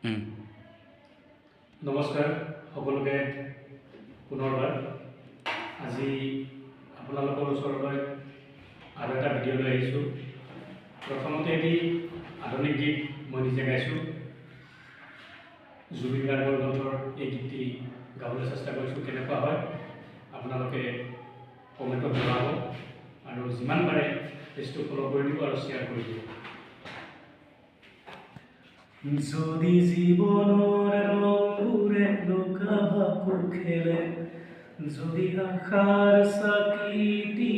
উম, নমস্কাৰ সকলোকে পুনৰবাৰ আজি আপোনালোকৰ ওচৰলৈ আৰু এটা ভিডিঅ' লৈ আহিছোঁ। প্ৰথমতে এটি আধুনিক গীত মই নিজে গাইছোঁ। জুবিন গাৰ্গৰ কণ্ঠৰ এই গীতটি গাবলৈ চেষ্টা কৰিছোঁ। কেনেকুৱা হয় আপোনালোকে কমেণ্টত জনাব আৰু যিমান পাৰে পেজটো ফ'ল' কৰি দিব আৰু শ্বেয়াৰ কৰি দিব। যদি জীৱনৰ ৰংবোৰে লুকা ভাকু খেলে, যদি আশাৰ চাকিটি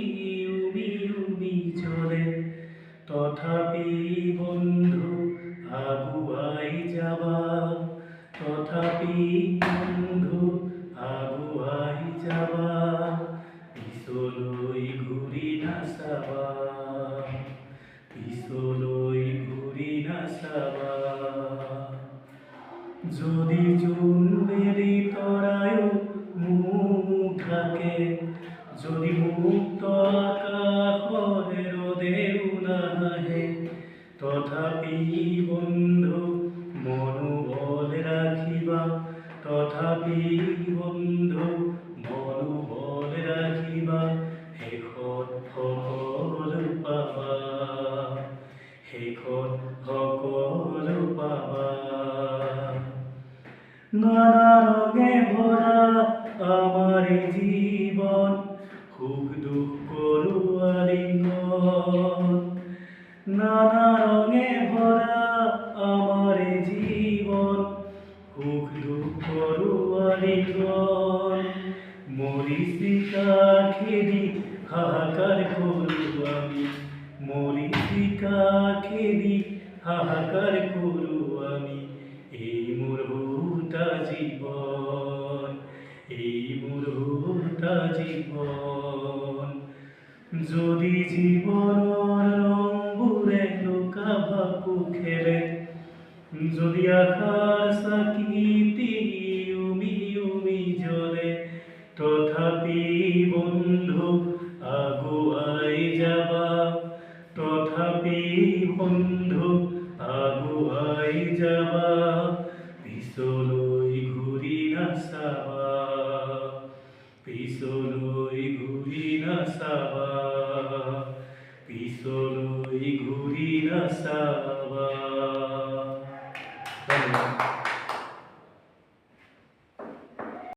উমি উমি জ্বলে, তথাপি বন্ধু আগুৱাই যাবা, তথাপি বন্ধু আগুৱাই যাবা, পিছলৈ ঘূৰি নাচাবা, পিছলৈ ঘূৰি নাচাবা। যদি জোনবেলি তৰায়ো মুখ ঢাকে, যদি মুক্ত আকাশৰে ৰদেও নাহে, তথাপি বন্ধু মনোবল ৰাখিবা, তথাপি বন্ধু মনোবল ৰাখিবা, শেষত সকলো পাবা, শেষত সকলো পাবা। নানা রঙে ভরা আমার জীবন, সুখ দুঃখ করুয়া লিঙ্গন। নানা রঙে ভরা আমার জীবন, সুখ দুঃখ করুয়া লিঙ্গন। মরিচিকা খেদি হাহাকার করু আমি, মরিচিকা খেদি হাহাকার করু আমি। এই মুহূর্তা জীবন, এই মুহূর্তা জীবন। যদি জীবনৰ ৰংবোৰে লুকা ভাকু খেলে, যদি আশাৰ চাকিটি উমি উমি জ্বলে, তথাপি বন্ধু আগুৱাই যাবা, তথাপি বন্ধু আগুৱাই যাবা, পিছলৈ ঘূৰি নাচাবা, পিছলৈ ঘূৰি নাচাবা, পিছলৈ ঘূৰি নাচাবা।